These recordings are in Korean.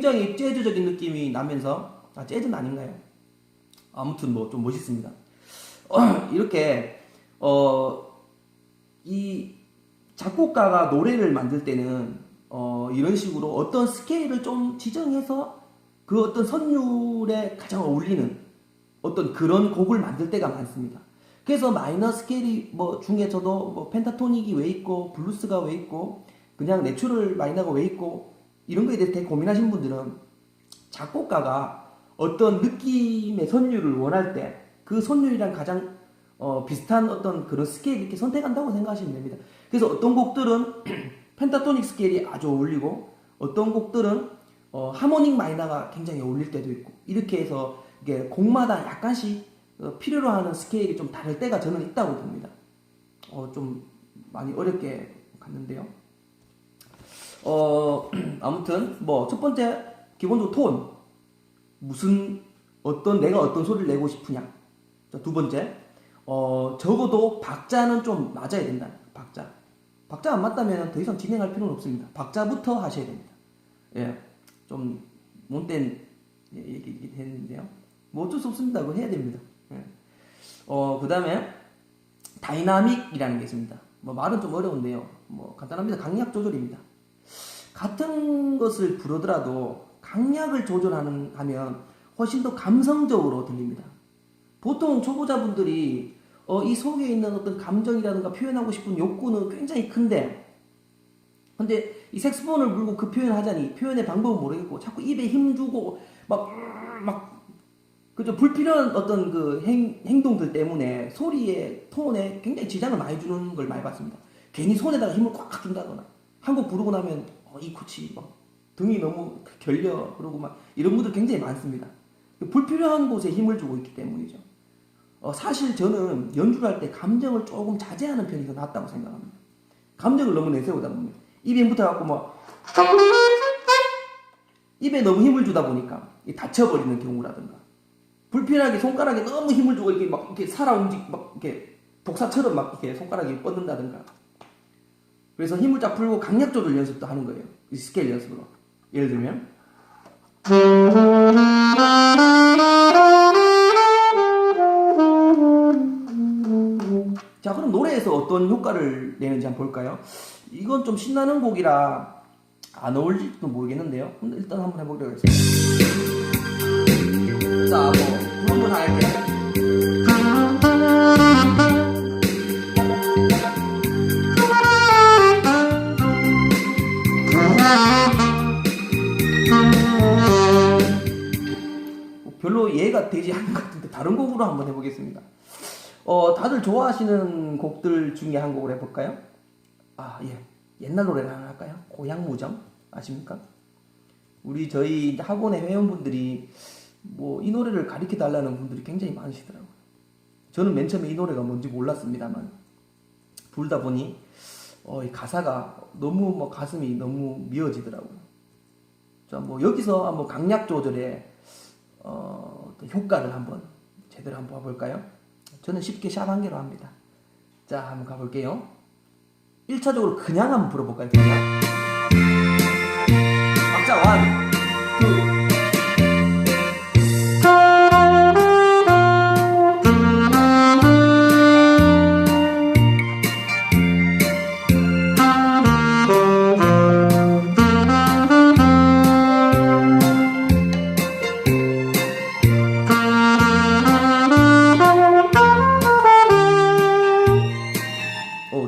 굉장히 재즈적인 느낌이 나면서, 재즈는 아닌가요? 아무튼 뭐 좀 멋있습니다. 이렇게 이 작곡가가 노래를 만들 때는 이런 식으로 어떤 스케일을 좀 지정해서 그 어떤 선율에 가장 어울리는 어떤 그런 곡을 만들 때가 많습니다. 그래서 마이너 스케일이 뭐 중에서도 뭐 펜타토닉이 왜 있고 블루스가 왜 있고 그냥 내추럴 마이너가 왜 있고 이런 거에 대해서 되게 고민하시는 분들은 작곡가가 어떤 느낌의 선율을 원할 때 그 선율이랑 가장 비슷한 어떤 그런 스케일 이렇게 선택한다고 생각하시면 됩니다. 그래서 어떤 곡들은 펜타토닉 스케일이 아주 어울리고 어떤 곡들은 하모닉 마이너가 굉장히 어울릴 때도 있고 이렇게 해서 이게 곡마다 약간씩 필요로 하는 스케일이 좀 다를 때가 저는 있다고 봅니다. 좀 많이 어렵게 갔는데요. 아무튼 뭐 첫 번째 기본적으로 톤 내가 어떤 소리를 내고 싶으냐. 자, 두 번째 적어도 박자는 좀 맞아야 된다. 박자 안 맞다면 더 이상 진행할 필요는 없습니다. 박자부터 하셔야 됩니다. 예, 좀 못된 얘기 했는데요. 뭐 어쩔 수 없습니다. 그거 해야 됩니다. 예. 그 다음에 다이나믹이라는 게 있습니다. 뭐 말은 좀 어려운데요. 뭐 간단합니다. 강약 조절입니다. 같은 것을 부르더라도 강약을 조절하면 훨씬 더 감성적으로 들립니다. 보통 초보자분들이 이 속에 있는 어떤 감정이라든가 표현하고 싶은 욕구는 굉장히 큰데 근데 이 색소폰을 불고 그 표현을 하자니 표현의 방법은 모르겠고 자꾸 입에 힘주고 그죠? 불필요한 어떤 그 행동들 때문에 소리의 톤에 굉장히 지장을 많이 주는 걸 많이 봤습니다. 괜히 손에다가 힘을 꽉 준다거나 한 곡 부르고 나면 이 코치 등이 너무 결려 그러고 이런 분들 굉장히 많습니다. 불필요한 곳에 힘을 주고 있기 때문이죠. 사실 저는 연주를 할 때 감정을 조금 자제하는 편이 더 낫다고 생각합니다. 감정을 너무 내세우다 보면 입에 힘 붙어갖고 입에 너무 힘을 주다 보니까 다쳐버리는 경우라든가 불필요하게 손가락에 너무 힘을 주고 이렇게 이렇게 독사처럼 이렇게 손가락이 뻗는다든가 그래서 힘을 쫙 풀고 강약 조절 연습도 하는 거예요. 이 스케일 연습으로. 예를 들면 자, 그럼 노래에서 어떤 효과를 내는지 한번 볼까요? 이건 좀 신나는 곡이라 안 어울릴지도 모르겠는데요. 일단 한번 해보도록 하겠습니다. 자, 뭐 한번 할게요. 별로 이해가 되지 않는 것 같은데 다른 곡으로 한번 해보겠습니다. 다들 좋아하시는 곡들 중에 한 곡을 해볼까요? 예. 옛날 노래를 하나 할까요? 고향무정 아십니까? 저희 학원의 회원분들이 이 노래를 가르쳐 달라는 분들이 굉장히 많으시더라고요. 저는 맨 처음에 이 노래가 뭔지 몰랐습니다만 부르다 보니 이 가사가 너무 가슴이 너무 미어지더라고요. 자, 여기서 한번 강약 조절에 효과를 한번 제대로 한번 봐볼까요? 저는 쉽게 샵 한 개로 합니다. 자, 한번 가볼게요. 1차적으로 그냥 한번 불어볼까요? 그냥 박자 1, 2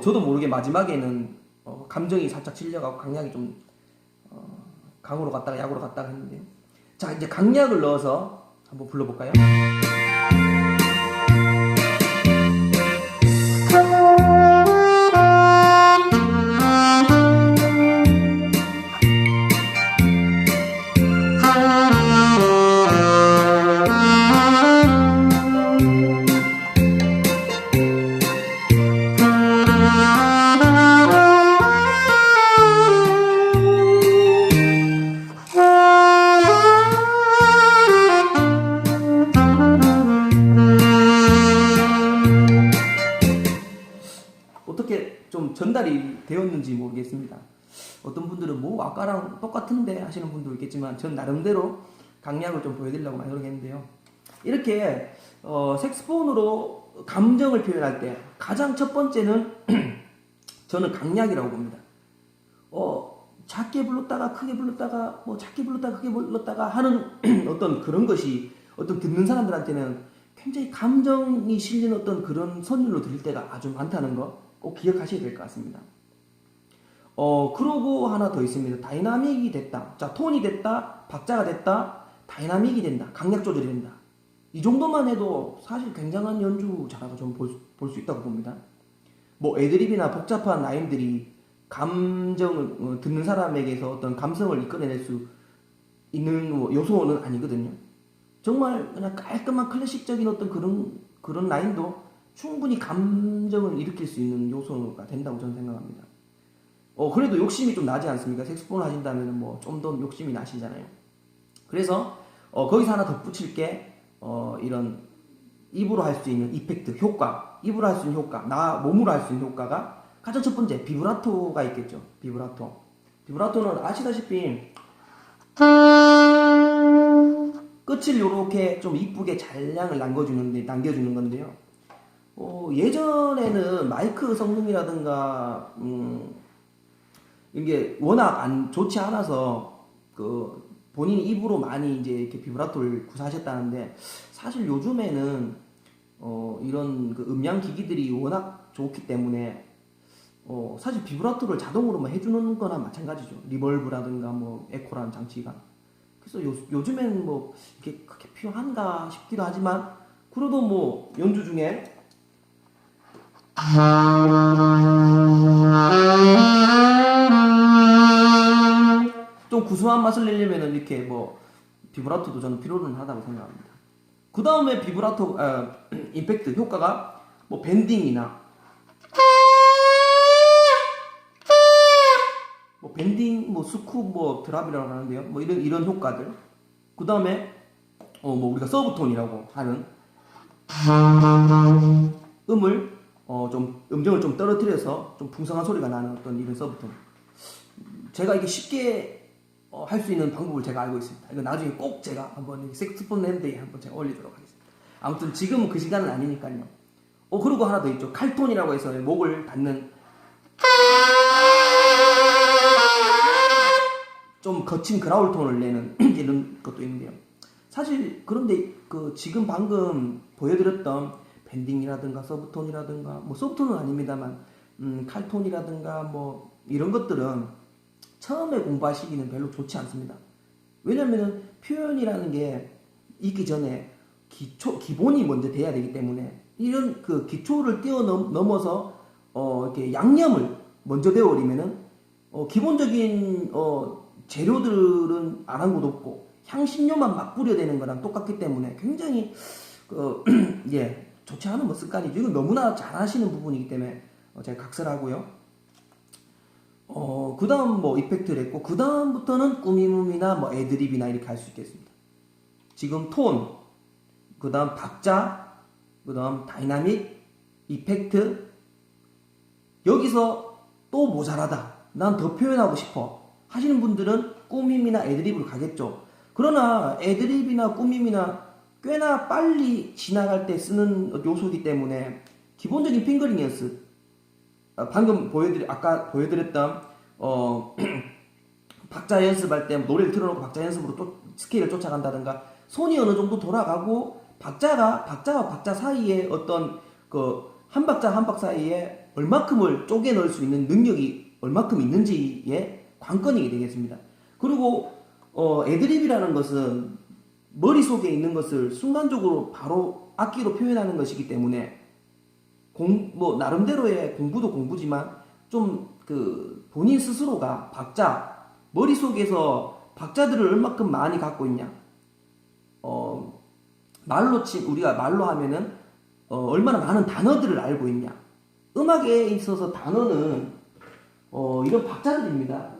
저도 모르게 마지막에는 감정이 살짝 질려가고 강약이 좀 강으로 갔다가 약으로 갔다가 했는데요. 자, 이제 강약을 넣어서 한번 불러볼까요? 어떻게 좀 전달이 되었는지 모르겠습니다. 어떤 분들은 뭐 아까랑 똑같은데 하시는 분도 있겠지만 전 나름대로 강약을 좀 보여드리려고 많이 노력했는데요. 이렇게 색스폰으로 감정을 표현할 때 가장 첫 번째는 저는 강약이라고 봅니다. 작게 불렀다가 크게 불렀다가 뭐 작게 불렀다가 크게 불렀다가 하는 어떤 그런 것이 어떤 듣는 사람들한테는 굉장히 감정이 실린 어떤 그런 선율로 들릴 때가 아주 많다는 거 꼭 기억하셔야 될 것 같습니다. 그러고 하나 더 있습니다. 다이나믹이 됐다. 자, 톤이 됐다. 박자가 됐다. 다이나믹이 된다. 강약 조절이 된다. 이 정도만 해도 사실 굉장한 연주자라고 좀 볼 수 있다고 봅니다. 뭐 애드립이나 복잡한 라인들이 감정을 듣는 사람에게서 어떤 감성을 이끌어낼 수 있는 뭐 요소는 아니거든요. 정말 그냥 깔끔한 클래식적인 어떤 그런 라인도 충분히 감정을 일으킬 수 있는 요소가 된다고 저는 생각합니다. 그래도 욕심이 좀 나지 않습니까? 색소폰을 하신다면 뭐 좀 더 욕심이 나시잖아요. 그래서 거기서 하나 덧붙일 게 이런 입으로 할 수 있는 이펙트, 효과, 입으로 할 수 있는 효과, 나 몸으로 할 수 있는 효과가 가장 첫 번째 비브라토가 있겠죠. 비브라토는 아시다시피 끝을 요렇게 좀 이쁘게 잔량을 남겨주는 건데요. 예전에는 마이크 성능이라든가 이게 워낙 좋지 않아서 그 본인이 입으로 많이 이제 이렇게 비브라토를 구사하셨다는데 사실 요즘에는 이런 그 음량 기기들이 워낙 좋기 때문에 사실 비브라토를 자동으로만 해주는 거나 마찬가지죠. 리벌브라든가 뭐 에코라는 장치가. 그래서 요즘엔 뭐 이게 그렇게 필요한가 싶기도 하지만 그래도 뭐 연주 중에 좀 구수한 맛을 내려면 이렇게 뭐 비브라토도 저는 필요는 하다고 생각합니다. 그 다음에 비브라토 임팩트 효과가 뭐 밴딩이나 뭐 밴딩, 뭐 스쿱, 뭐 드랍이라고 하는데요. 뭐 이런 효과들. 그 다음에 뭐 우리가 서브톤이라고 하는 음정을 좀 떨어뜨려서 좀 풍성한 소리가 나는 어떤 이런 서브톤. 제가 이게 쉽게 할 수 있는 방법을 제가 알고 있습니다. 이거 나중에 꼭 제가 한번 색스폰 랜드에 한번 제가 올리도록 하겠습니다. 아무튼 지금은 그 시간은 아니니까요. 그리고 하나 더 있죠. 칼톤이라고 해서 목을 닫는 좀 거친 그라울 톤을 내는 이런 것도 있는데요. 사실 그런데 그 지금 방금 보여드렸던 밴딩이라든가 서브톤이라든가 뭐 서브톤은 아닙니다만 칼톤이라든가 뭐 이런 것들은 처음에 공부하시기는 별로 좋지 않습니다. 왜냐면은 표현이라는 게 있기 전에 기본이 먼저 돼야 되기 때문에 이런 그 기초를 뛰어넘어서 이렇게 양념을 먼저 배워버리면은 기본적인 재료들은 아랑곳 없고 향신료만 막 뿌려대는 거랑 똑같기 때문에 굉장히 좋지 않은 뭐 습관이죠. 이건 너무나 잘 하시는 부분이기 때문에 제가 각설하고요. 그 다음 뭐 이펙트를 했고 그 다음부터는 꾸밈이나 뭐 애드립이나 이렇게 할 수 있겠습니다. 지금 톤, 그 다음 박자, 그 다음 다이나믹, 이펙트. 여기서 또 모자라다, 난 더 표현하고 싶어 하시는 분들은 꾸밈이나 애드립으로 가겠죠. 그러나 애드립이나 꾸밈이나 꽤나 빨리 지나갈 때 쓰는 요소이기 때문에 기본적인 핑거링 연습, 방금 아까 보여드렸던 박자 연습할 때 노래를 틀어놓고 박자 연습으로 스케일을 쫓아간다든가 손이 어느 정도 돌아가고 박자와 박자 사이에 어떤 그 한 박자 한 박자 사이에 얼마큼을 쪼개 넣을 수 있는 능력이 얼마큼 있는지의 관건이 되겠습니다. 그리고 애드립이라는 것은 머릿속에 있는 것을 순간적으로 바로 악기로 표현하는 것이기 때문에 뭐 나름대로의 공부도 공부지만 좀 그 본인 스스로가 머릿속에서 박자들을 얼마큼 많이 갖고 있냐, 우리가 말로 하면은 얼마나 많은 단어들을 알고 있냐. 음악에 있어서 단어는 이런 박자들입니다.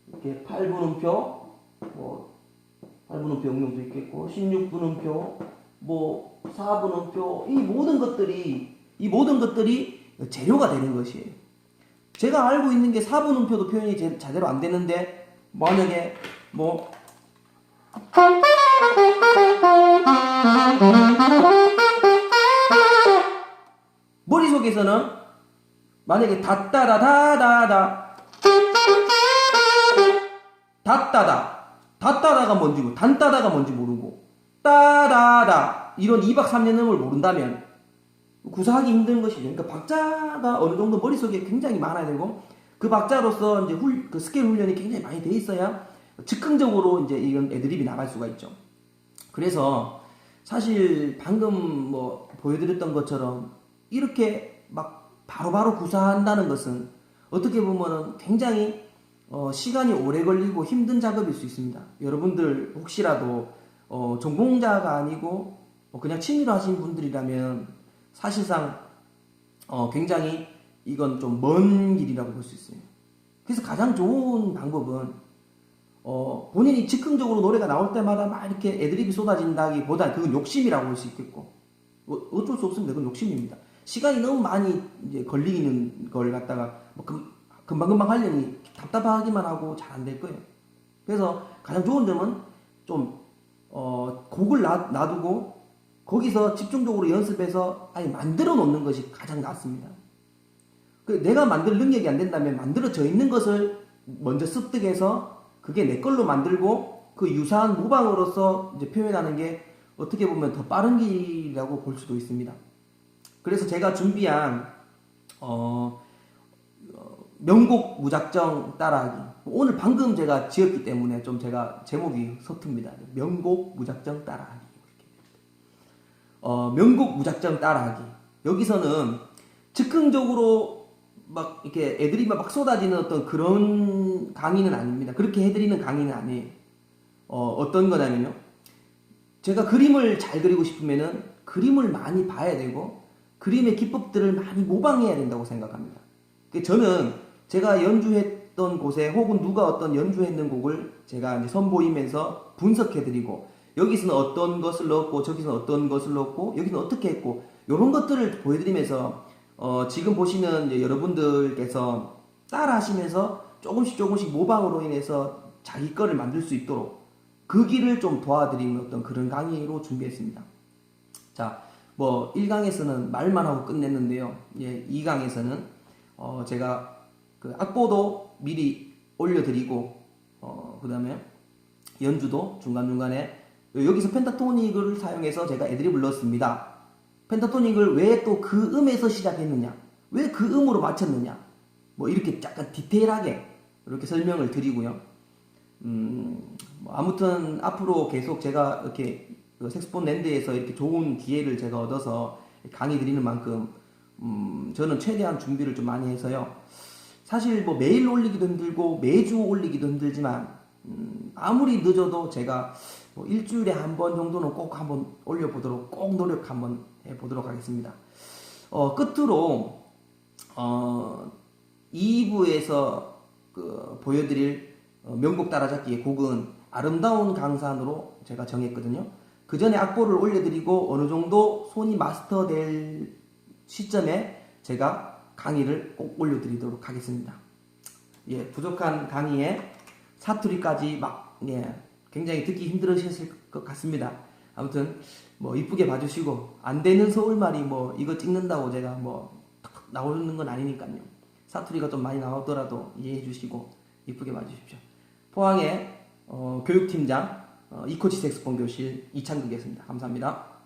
이렇게 8분음표, 뭐 8분음표 응용도 있겠고 16분음표, 뭐 4분음표, 이 모든 것들이 재료가 되는 것이에요. 제가 알고 있는 게 4분음표도 표현이 제대로 안 되는데 만약에 뭐 머릿속에서는 만약에 다따다다다다 다따다가 뭔지고 단따다가 뭔지 모르고 따다다 이런 2박 3년음을 모른다면 구사하기 힘든 것이죠. 그러니까 박자가 어느 정도 머릿속에 굉장히 많아야 되고 그 박자로서 이제 그 스케일 훈련이 굉장히 많이 돼 있어야 즉흥적으로 이제 이런 애드립이 나갈 수가 있죠. 그래서 사실 방금 뭐 보여드렸던 것처럼 이렇게 막 바로바로 구사한다는 것은 어떻게 보면은 굉장히 시간이 오래 걸리고 힘든 작업일 수 있습니다. 여러분들 혹시라도 전공자가 아니고 그냥 취미로 하시는 분들이라면 사실상 굉장히 이건 좀 먼 길이라고 볼 수 있어요. 그래서 가장 좋은 방법은 본인이 즉흥적으로 노래가 나올 때마다 막 이렇게 애드립이 쏟아진다기보다 그건 욕심이라고 볼 수 있겠고 어쩔 수 없습니다. 그건 욕심입니다. 시간이 너무 많이 이제 걸리는 걸 갖다가 뭐 금방금방 하려니 답답하기만 하고 잘 안 될 거예요. 그래서 가장 좋은 점은 좀 곡을 놔두고 거기서 집중적으로 연습해서 아예 만들어 놓는 것이 가장 낫습니다. 내가 만들 능력이 안 된다면 만들어져 있는 것을 먼저 습득해서 그게 내 걸로 만들고 그 유사한 모방으로서 이제 표현하는 게 어떻게 보면 더 빠른 길이라고 볼 수도 있습니다. 그래서 제가 준비한 명곡 무작정 따라하기. 오늘 방금 제가 지었기 때문에 좀 제가 제목이 서툽니다. 명곡 무작정 따라하기. 명곡 무작정 따라하기. 여기서는 즉흥적으로 막 이렇게 애드립이 막 쏟아지는 어떤 그런 강의는 아닙니다. 그렇게 해드리는 강의는 아니에요. 어떤 거냐면요. 제가 그림을 잘 그리고 싶으면은 그림을 많이 봐야 되고 그림의 기법들을 많이 모방해야 된다고 생각합니다. 저는 제가 연주했던 곳에 혹은 누가 어떤 연주했는 곡을 제가 이제 선보이면서 분석해드리고 여기서는 어떤 것을 넣었고 저기서는 어떤 것을 넣었고 여기는 어떻게 했고 이런 것들을 보여드리면서 지금 보시는 이제 여러분들께서 따라 하시면서 조금씩 모방으로 인해서 자기 거를 만들 수 있도록 그 길을 좀 도와드리는 어떤 그런 강의로 준비했습니다. 자, 뭐 1강에서는 말만 하고 끝냈는데요. 예, 2강에서는 제가 그 악보도 미리 올려드리고 그 다음에 연주도 중간중간에 여기서 펜타토닉을 사용해서 제가 애드립을 넣었습니다. 펜타토닉을 왜 또 그 음에서 시작했느냐, 왜 그 음으로 맞췄느냐, 뭐 이렇게 약간 디테일하게 이렇게 설명을 드리고요. 뭐 아무튼 앞으로 계속 제가 이렇게 그 색소폰 랜드에서 이렇게 좋은 기회를 제가 얻어서 강의 드리는 만큼 저는 최대한 준비를 좀 많이 해서요. 사실 뭐 매일 올리기도 힘들고 매주 올리기도 힘들지만 아무리 늦어도 제가 뭐 일주일에 한 번 정도는 꼭 한번 올려보도록 꼭 노력 한번 해보도록 하겠습니다. 끝으로 2부에서 그 보여드릴 명곡 따라잡기의 곡은 아름다운 강산으로 제가 정했거든요. 그 전에 악보를 올려드리고 어느 정도 손이 마스터될 시점에 제가 강의를 꼭 올려드리도록 하겠습니다. 예, 부족한 강의에 사투리까지 막 굉장히 듣기 힘들으셨을 것 같습니다. 아무튼 뭐 이쁘게 봐주시고 안 되는 서울말이 뭐 이거 찍는다고 제가 뭐 나오는 건 아니니까요. 사투리가 좀 많이 나오더라도 이해해 주시고 이쁘게 봐주십시오. 포항의 교육팀장 이코치 색소폰 교실 이창극이었습니다. 감사합니다.